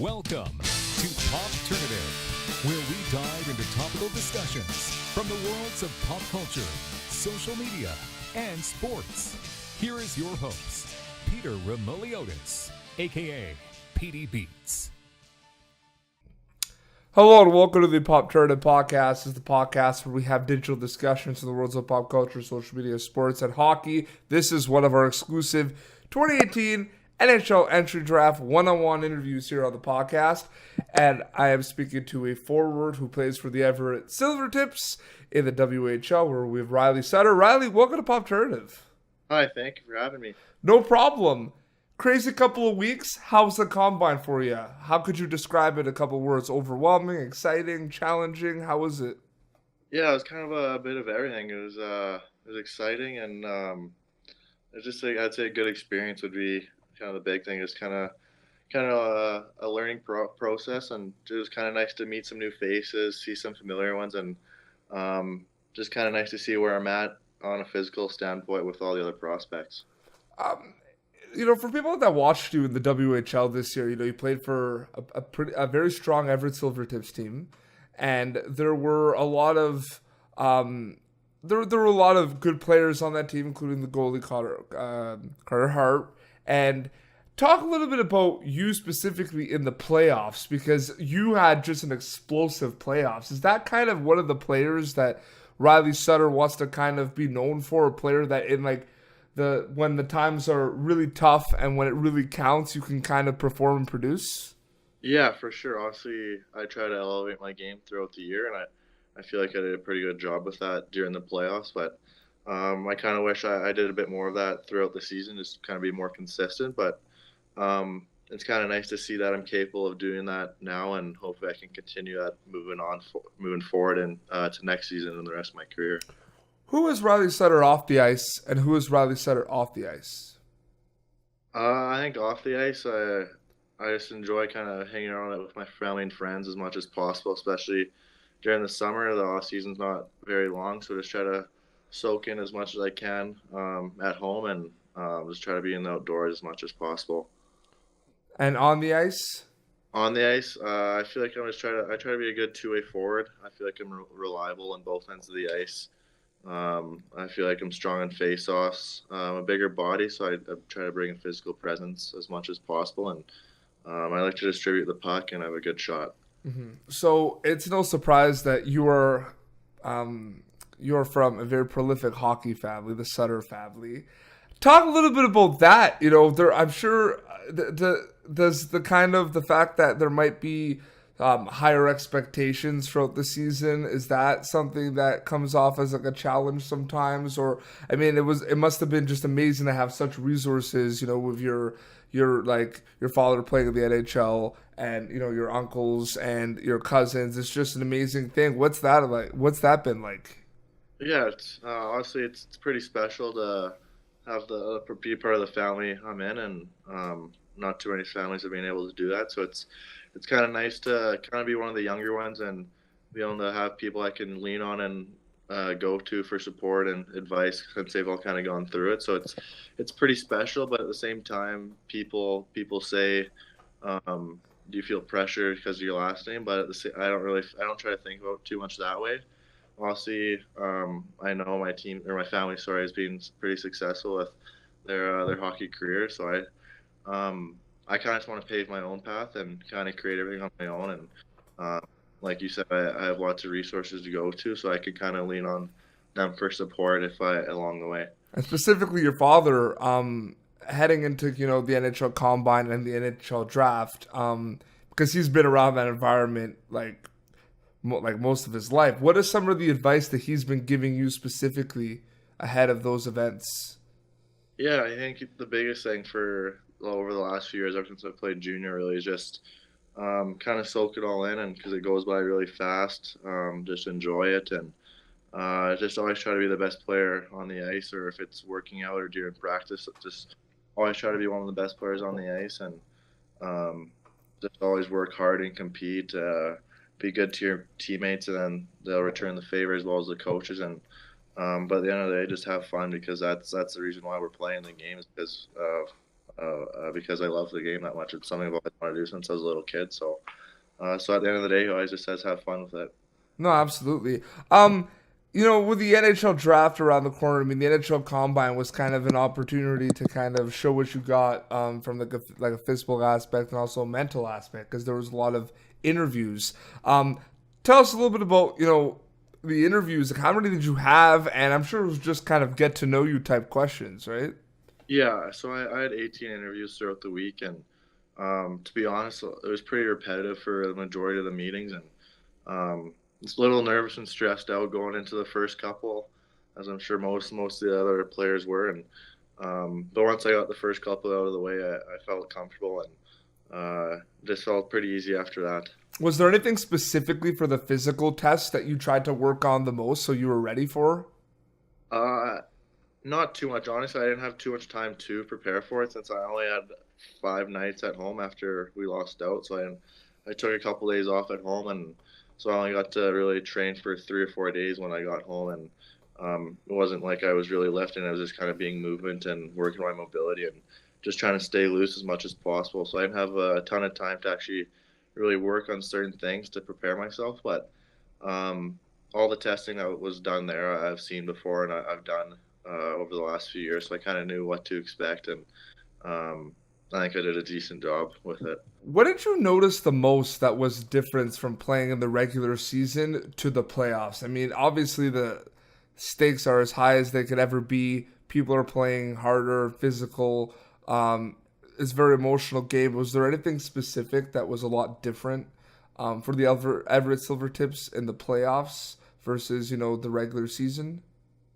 Welcome to Popternative, where we dive into topical discussions from the worlds of pop culture, social media, and sports. Here is your host, Peter Remoliotis, a.k.a. PD Beats. Hello and welcome to the Popternative podcast. This is the podcast where we have digital discussions in the worlds of pop culture, social media, sports, and hockey. This is one of our exclusive 2018 NHL Entry Draft one-on-one interviews here on the podcast. And I am speaking to a forward who plays for the Everett Silvertips in the WHL, where we have Riley Sutter. Riley, welcome to Popternative. Hi, thank you for having me. No problem. Crazy couple of weeks. How's the combine for you? How could you describe it in a couple of words? Overwhelming, exciting, challenging? How was it? Yeah, it was kind of a bit of everything. It was exciting, and it's just like I'd say a good experience would be kind of the big thing. It's kind of a learning process, and it was kind of nice to meet some new faces, see some familiar ones, and just kind of nice to see where I'm at on a physical standpoint with all the other prospects. For people that watched you in the WHL this year, you played for a very strong Everett Silvertips team, and there were a lot of good players on that team, including the goalie Carter Hart. And talk a little bit about you specifically in the playoffs, because you had just an explosive playoffs. Is that kind of one of the players that Riley Sutter wants to kind of be known for? A player that in when the times are really tough and when it really counts, you can kind of perform and produce? Yeah, for sure. Obviously, I try to elevate my game throughout the year, and I feel like I did a pretty good job with that during the playoffs. But I kind of wish I did a bit more of that throughout the season, just kind of be more consistent. But it's kind of nice to see that I'm capable of doing that now, and hopefully I can continue that moving forward and to next season and the rest of my career. Who is Riley Sutter off the ice, and who is Riley Sutter off the ice? I think off the ice, I just enjoy kind of hanging around with my family and friends as much as possible, especially during the summer. The off season's not very long, so just try to soak in as much as I can at home, and just try to be in the outdoors as much as possible. And on the ice? On the ice, I feel like I try to be a good two-way forward. I feel like I'm reliable on both ends of the ice. I feel like I'm strong in face-offs. I'm a bigger body, so I try to bring a physical presence as much as possible, and I like to distribute the puck and have a good shot. Mm-hmm. So it's no surprise that you're from a very prolific hockey family, the Sutter family. Talk a little bit about that. I'm sure does the fact that there might be higher expectations throughout the season, is that something that comes off as like a challenge sometimes? Or it must have been just amazing to have such resources, with your father playing in the NHL and your uncles and your cousins. It's just an amazing thing. What's that like? What's that been like? Yeah, it's honestly it's pretty special to have be part of the family I'm in, and not too many families have been able to do that. So it's kind of nice to kind of be one of the younger ones and be able to have people I can lean on and go to for support and advice, since they've all kind of gone through it. So it's pretty special, but at the same time, people say, do you feel pressure because of your last name? But I don't try to think about it too much that way. Obviously, I know my team or my family, has been pretty successful with their hockey career. So I kind of just want to pave my own path and kind of create everything on my own. And like you said, I have lots of resources to go to, so I could kind of lean on them for support along the way. And specifically your father, heading into the NHL Combine and the NHL Draft, because he's been around that environment like most of his life. What is some of the advice that he's been giving you specifically ahead of those events? Yeah, I think the biggest thing for over the last few years, ever since I played junior, really is just kind of soak it all in, and because it goes by really fast, just enjoy it, and just always try to be the best player on the ice, or if it's working out or during practice, just always try to be one of the best players on the ice, and just always work hard and compete, be good to your teammates, and then they'll return the favor as well as the coaches. And but at the end of the day, just have fun, because that's the reason why we're playing the game, is because of because I love the game that much. It's something I've always wanted to do since I was a little kid. So at the end of the day, he always just says have fun with it. No, absolutely. With the NHL draft around the corner, I mean, the NHL Combine was kind of an opportunity to kind of show what you got from like a physical aspect and also a mental aspect because there was a lot of interviews. Tell us a little bit about the interviews. Like, how many did you have? And I'm sure it was just kind of get to know you type questions, right? Yeah, so I had 18 interviews throughout the week, and to be honest, it was pretty repetitive for the majority of the meetings, and just a little nervous and stressed out going into the first couple, as I'm sure most of the other players were. And but once I got the first couple out of the way, I felt comfortable and just felt pretty easy after that. Was there anything specifically for the physical test that you tried to work on the most so you were ready for? Uh, Not too much, honestly. I didn't have too much time to prepare for it since I only had 5 nights at home after we lost out. So I took a couple days off at home, and so I only got to really train for 3 or 4 days when I got home. And it wasn't like I was really lifting. I was just kind of being movement and working my mobility and just trying to stay loose as much as possible. So I didn't have a ton of time to actually really work on certain things to prepare myself. But um, all the testing that was done there, I've seen before, and I've done over the last few years, so I kind of knew what to expect, and I think I did a decent job with it. What did you notice the most that was different from playing in the regular season to the playoffs? I mean, obviously the stakes are as high as they could ever be. People are playing harder, physical. It's a very emotional game. Was there anything specific that was a lot different for the Everett Silvertips in the playoffs versus the regular season?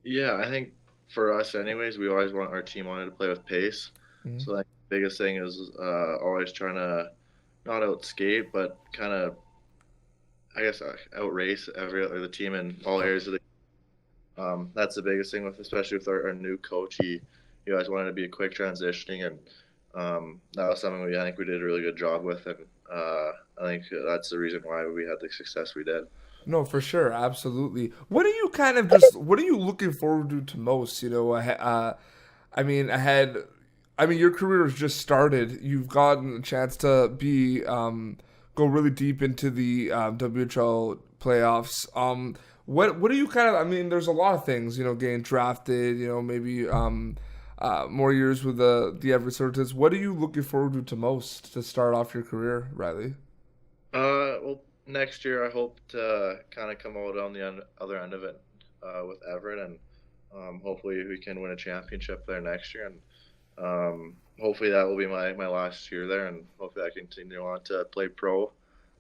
Yeah, I think for us, anyways, we always want our team wanted to play with pace. Mhm. So I think the biggest thing is always trying to not outskate, but kind of I guess outrace every other team in all areas of the. That's the biggest thing with, especially with our new coach. He always wanted to be a quick transitioning, and that was something I think we did a really good job with, and I think that's the reason why we had the success we did. No, for sure, absolutely. What are you looking forward to most? I mean, ahead. I mean, your career has just started. You've gotten a chance to go really deep into the WHL playoffs. What do you kind of? I mean, there's a lot of things. Getting drafted. Maybe more years with the Everett Silvertips. What are you looking forward to most to start off your career, Riley? Well, next year I hope to kind of come out on the other end of it with Everett, and hopefully we can win a championship there next year. And hopefully that will be my last year there, and hopefully I continue on to play pro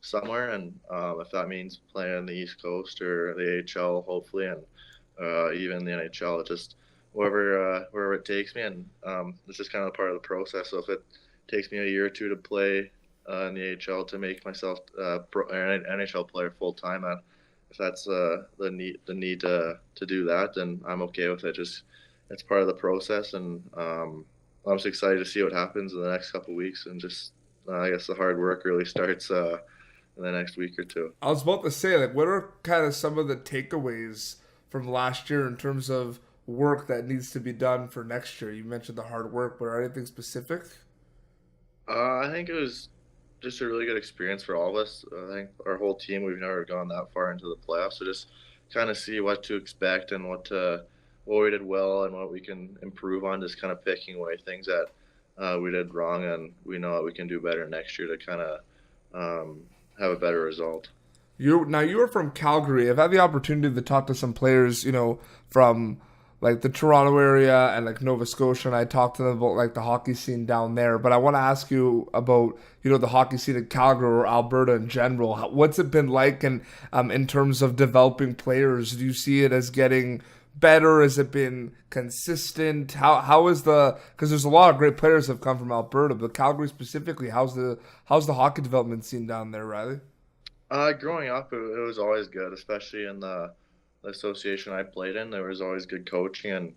somewhere. And if that means playing on the East Coast or the AHL, hopefully, and even the NHL, just wherever it takes me. And it's just kind of part of the process. So if it takes me a year or two to play in the AHL to make myself an NHL player full time, if that's the need to do that, then I'm okay with it. Just it's part of the process, and I'm just excited to see what happens in the next couple of weeks, and just I guess the hard work really starts in the next week or two. I was about to say, like, what are kind of some of the takeaways from last year in terms of work that needs to be done for next year? You mentioned the hard work, but are anything specific? I think it was just a really good experience for all of us. I think our whole team, we've never gone that far into the playoffs, so just kind of see what to expect and what we did well and what we can improve on. Just kind of picking away things that we did wrong, and we know that we can do better next year to kind of have a better result. You're from Calgary. I've had the opportunity to talk to some players, from like the Toronto area and like Nova Scotia, and I talked to them about like the hockey scene down there. But I want to ask you about the hockey scene in Calgary or Alberta in general. What's it been like, and in terms of developing players, do you see it as getting better? Has it been consistent? How is because there's a lot of great players that have come from Alberta, but Calgary specifically, how's the hockey development scene down there, Riley? Growing up, it was always good, especially in the association I played in. There was always good coaching, and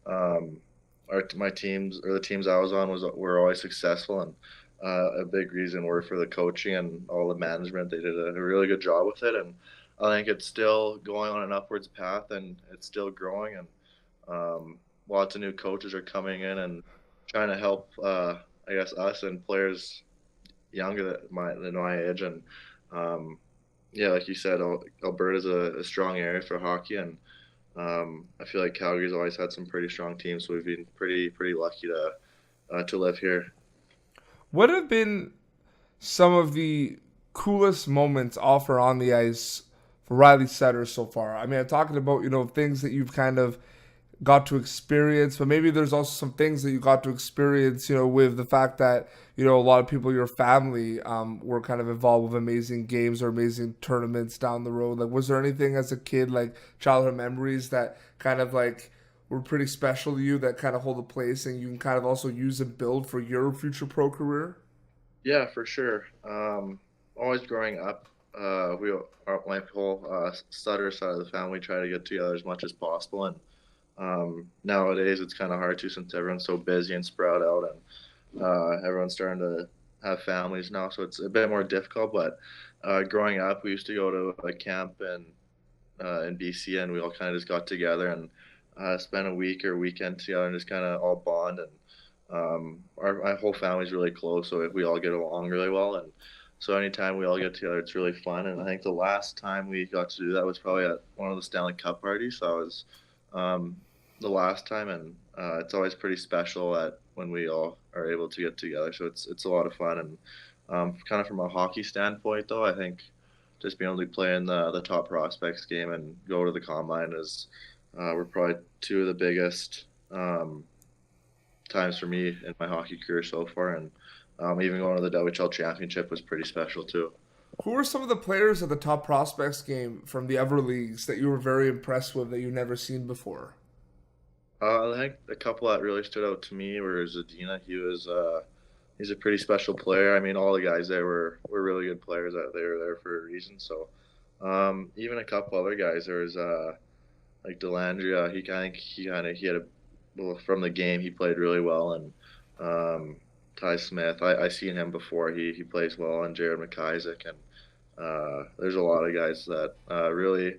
my teams or the teams I was on were always successful. And a big reason were for the coaching and all the management. They did a really good job with it, and I think it's still going on an upwards path, and it's still growing. And lots of new coaches are coming in, and trying to help, I guess, us and players younger than my age. And yeah, like you said, Alberta's a strong area for hockey, and I feel like Calgary's always had some pretty strong teams, so we've been pretty lucky to live here. What have been some of the coolest moments off or on the ice for Riley Sutter so far? I mean, I'm talking about, things that you've kind of got to experience, but maybe there's also some things that you got to experience, with the fact that, a lot of people in your family were kind of involved with amazing games or amazing tournaments down the road. Like, was there anything as a kid, like childhood memories that kind of like were pretty special to you that kind of hold a place and you can kind of also use and build for your future pro career? Yeah, for sure. Always growing up, my whole Sutter side of the family try to get together as much as possible, and nowadays it's kind of hard to since everyone's so busy and spread out, and everyone's starting to have families now, so it's a bit more difficult. But growing up, we used to go to a camp in BC, and we all kind of just got together and spent a week or weekend together and just kind of all bond. And my whole family's really close, so we all get along really well. And so anytime we all get together, it's really fun. And I think the last time we got to do that was probably at one of the Stanley Cup parties. So I was the last time, and it's always pretty special at when we all are able to get together. So it's a lot of fun. And kind of from a hockey standpoint, though, I think just being able to play in the top prospects game and go to the combine is were probably two of the biggest times for me in my hockey career so far. And even going to the WHL championship was pretty special too. Who were some of the players at the top prospects game from the Everett leagues that you were very impressed with that you've never seen before? I think a couple that really stood out to me were Zadina. He's a pretty special player. I mean, all the guys there were really good players. That they were there for a reason. So even a couple other guys. There was like Delandria. He had a well, from the game he played really well. And Ty Smith, I seen him before. He plays well. And Jared McIsaac. And there's a lot of guys that really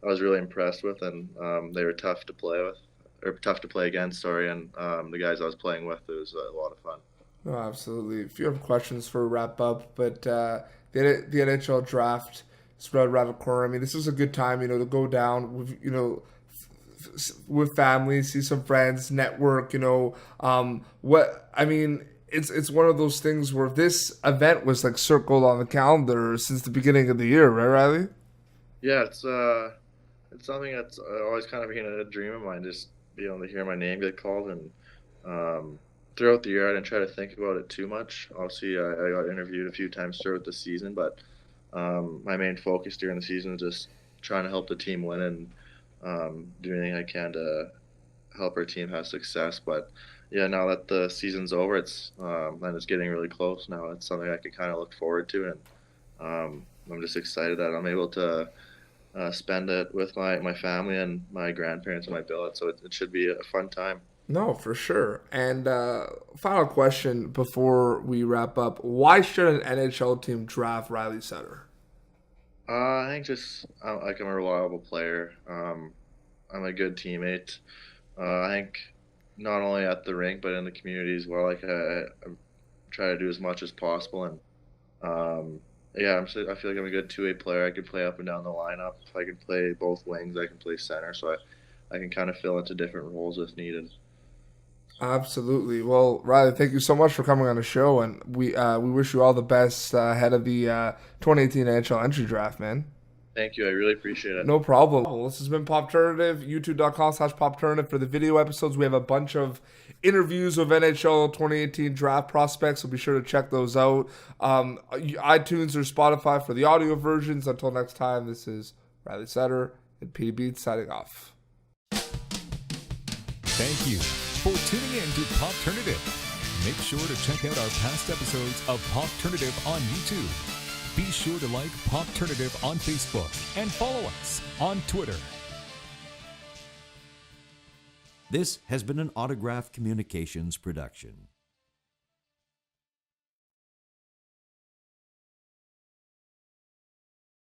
I was really impressed with, and they were tough to play with. Or tough to play against, sorry, and the guys I was playing with, it was a lot of fun. Oh, absolutely. A few other questions for a wrap up, but the NHL Draft is right around the corner. I mean, this is a good time, to go down with, with family, see some friends, network. It's one of those things where this event was like circled on the calendar since the beginning of the year, right, Riley? Yeah, it's something that's always kind of been a dream of mine, just being able to hear my name get called. And throughout the year, I didn't try to think about it too much. Obviously, I got interviewed a few times throughout the season, but my main focus during the season is just trying to help the team win and do anything I can to help our team have success. But yeah, now that the season's over, it's getting really close now. It's something I can kind of look forward to, and I'm just excited that I'm able to spend it with my family and my grandparents and my billet. So it should be a fun time. No, for sure. And final question before we wrap up. Why should an NHL team draft Riley Sutter? I think just like I'm a reliable player. I'm a good teammate. I think not only at the rink but in the community as well. Like I try to do as much as possible, and yeah, I feel like I'm a good two-way player. I can play up and down the lineup. I can play both wings. I can play center, so I can kind of fill into different roles if needed. Absolutely. Well, Riley, thank you so much for coming on the show, and we wish you all the best ahead of the 2018 NHL Entry Draft, man. Thank you. I really appreciate it. No problem. Well, this has been Popternative, youtube.com/Popternative for the video episodes. We have a bunch of interviews with NHL 2018 draft prospects, so be sure to check those out. iTunes or Spotify for the audio versions. Until next time, this is Riley Sutter and P Beats signing off. Thank you for tuning in to Popternative. Make sure to check out our past episodes of Popternative on YouTube. Be sure to like Popternative on Facebook and follow us on Twitter. This has been an Autograph Communications production.